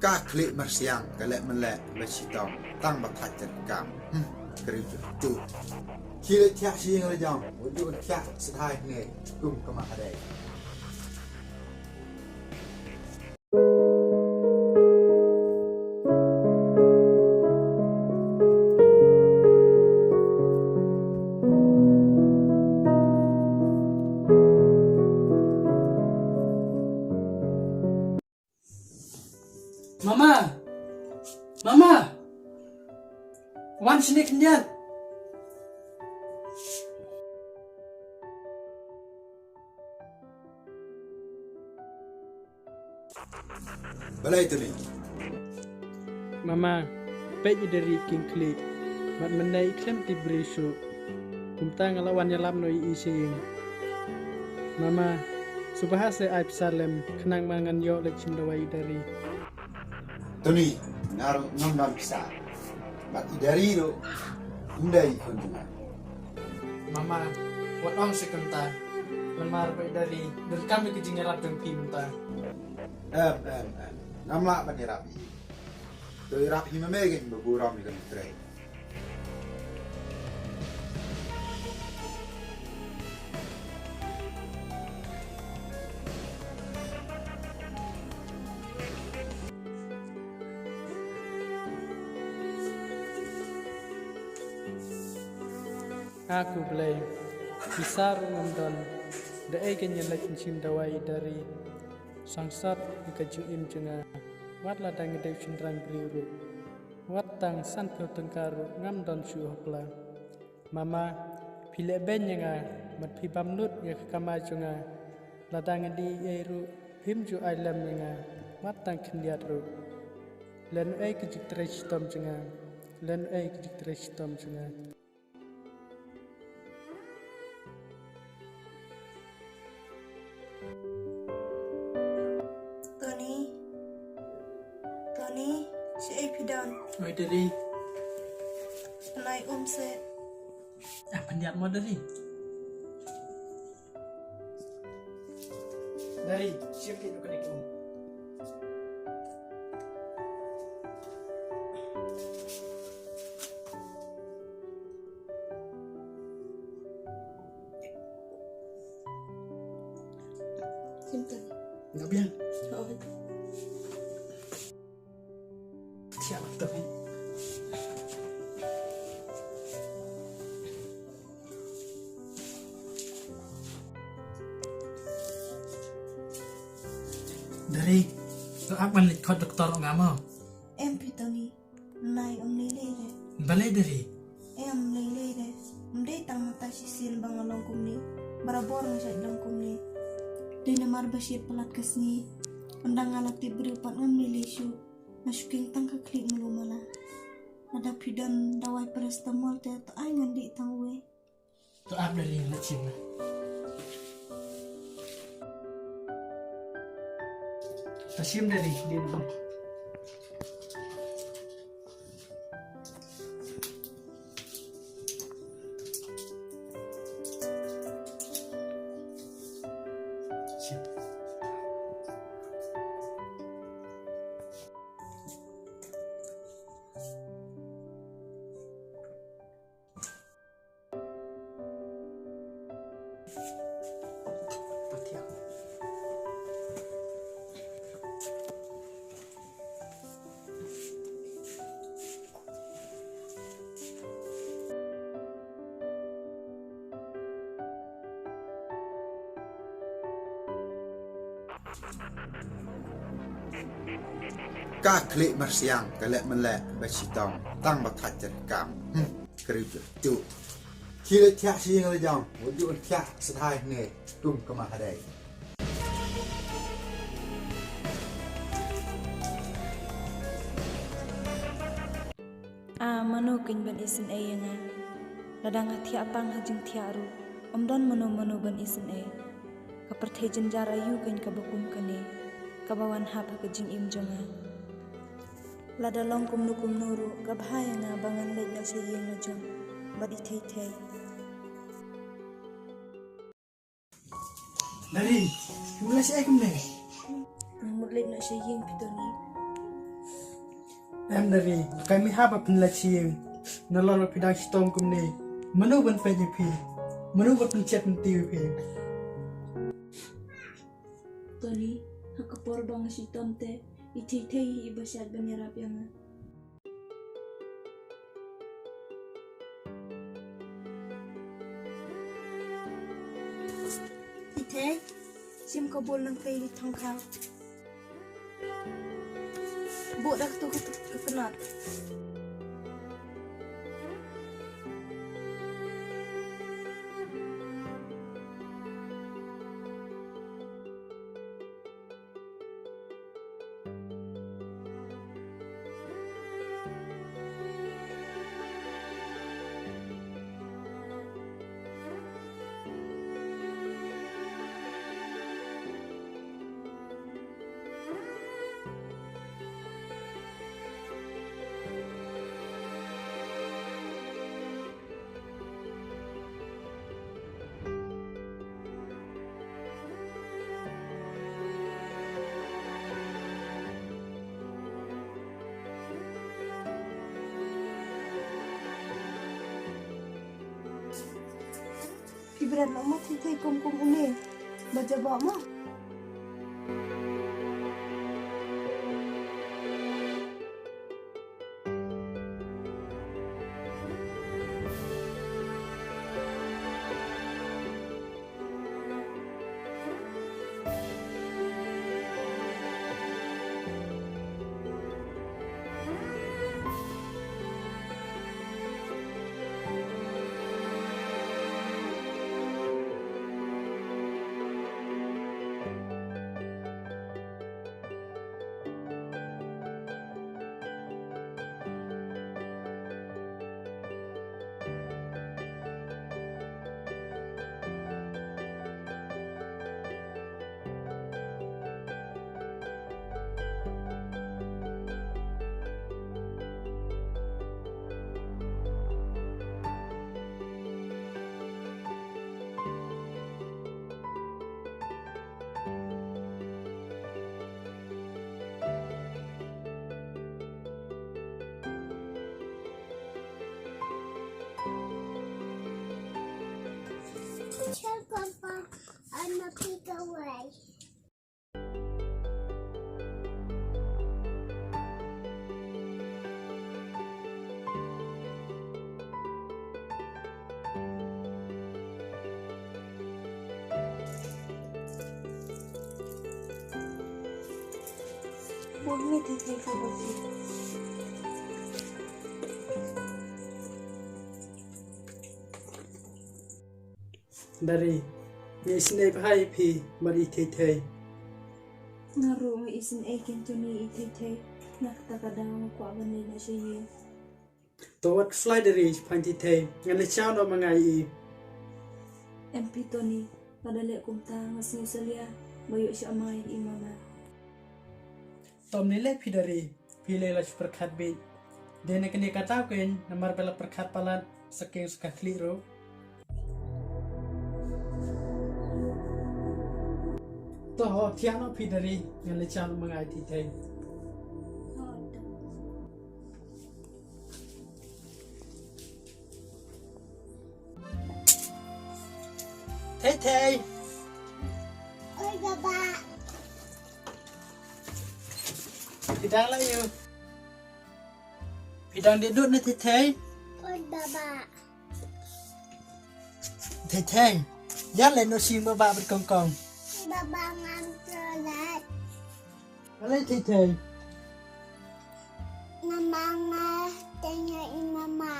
Các klik marsiang kalek melek besitong tang bakat terkam kerja tu kira tiak siang lejang wujud tiak sedai ni kum kemak adai Mama, wan sini kendian. balai tu ni. Mama, pej dari king klik, mat menai klem ti berisu, kumtang lawan nyalam noi ising. Mama, subahase aib salem, kenang mangan yo lecim dawai dari. Tu ni naruh ngam besar. Mat idari tu indai kunjungan. Mama, wat ong sekenta, lemar pej dari, dan kami kejingerat dan pinta. Namla bani rapi. Tu rapi memegeng berburam dengan tray. Aku belai, besar ngamdon, dae kenyan lecim dawai dari. Sangsat ikajuim jenga wat ladang ngedeu cendrang beriuru wat tang san pyo tengkaru ngam don syuhokla mama pile benyanga mat pibam nut ya kama jenga ladang ngedi eru himju ailam jenga wat tang kendiat ru len ai kejik tresh tom jenga len ai kejik tresh tom jenga Tony, si Epidan. oi dari Penai se. pendiat mo dari siap kita kena Simpan. enggak bilang Oh. siap tapi dari tu apa nih kau dokter nggak mau Tony. Nai lele re. balai dari Lele re. Mdei tang mata sisil bang alongkum ni. Barabor ngasai alongkum ni. Di namar basir pelat kesni. Undang alat diberi upat ngamli lesu. Masukin tang ke klik melumala. Ada pidan dawai paracetamol te to ai ngandi tangwe. tu apa dari lecim Tasim dari dia dulu. Siap. Patiak. Các klik marsiang kalek melek besitong tang bakat terkam kerja tu kira tiak siang lejang wujud tiak sedai ni kum kemak adai Mano kin ban isynei nga. Ladang hati apang hajing tiaru. Omdon mano ban isynei. Kaperthai jenjara yu kin kabakum kane. Kabawan hap kejing im jonga. Lada long kum nuru kabhaya nga bangan lej na sayeng na jong. Bad itay. Dari, mulai si Aikum deh. Mudlej na sayeng pito ni. Em dari kami haba penlacing nalala pidang sitom kumne manu ban feji pi manu ban pencet menti pi Tony hakapor bang si tomte ititei ibasad banyarap yang itei sim kabul nang tei di tongkang budak tu kekenat Ibarat nak mat hitay kum uni baca mo. Tell Papa I'm a pick away. Boleh hitay kabati. dari ni isynei bahai pi mari thei Ngaru may isynei kentuni ititay naktakadang ko abani na siya. to wat fly dari panti thei ngan le chao no mangai i MP Tony padali kumta ngasing salia bayo siya amay imama. tom ni le pi dari pi le la perkhat be dene kene kata ken namar bela perkhat palat saking skakli ro to ho thiano pi dari ngan le chao no mangai ti thei thei Oi Baba. Pidang lah you. Pidang dia duduk ni thei. Oi Baba. Thei. Yan le no sim ba berkong kong. Baba ngam toilet. Alai thei. Namanga tanya mama.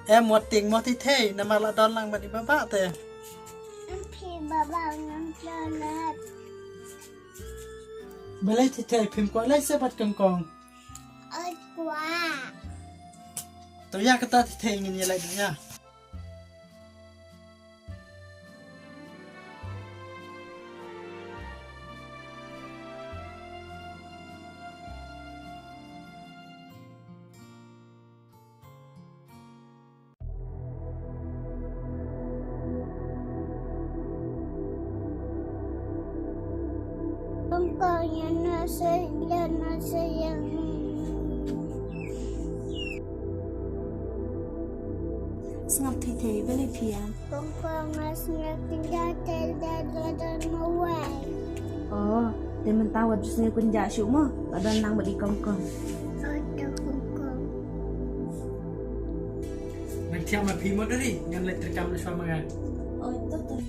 Em một tiếng một thei nama la don lang ba di baba te. Ampi Baba ngam toilet. Balai thei phim ko lai se bat kong kong. Oi kwa. To ya kata thei ngin ye lai nya. Kongkongnya nasi yang sengap thei beli pian. Kong snack tinggal dan mawai. Oh, dan mentawat jus ni kun ja syuk mo, badan nang badi kong. Ada kong. Nang tiap ma pi mo dari ngan lek terkam na sama ngan. Oh, itu tuh.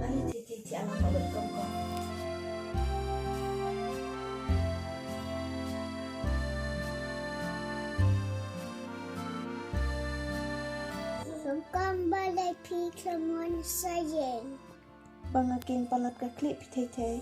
Ani titi anak badi kong. Kembali pi kemun sayang. Bangakin palat ka klip thei.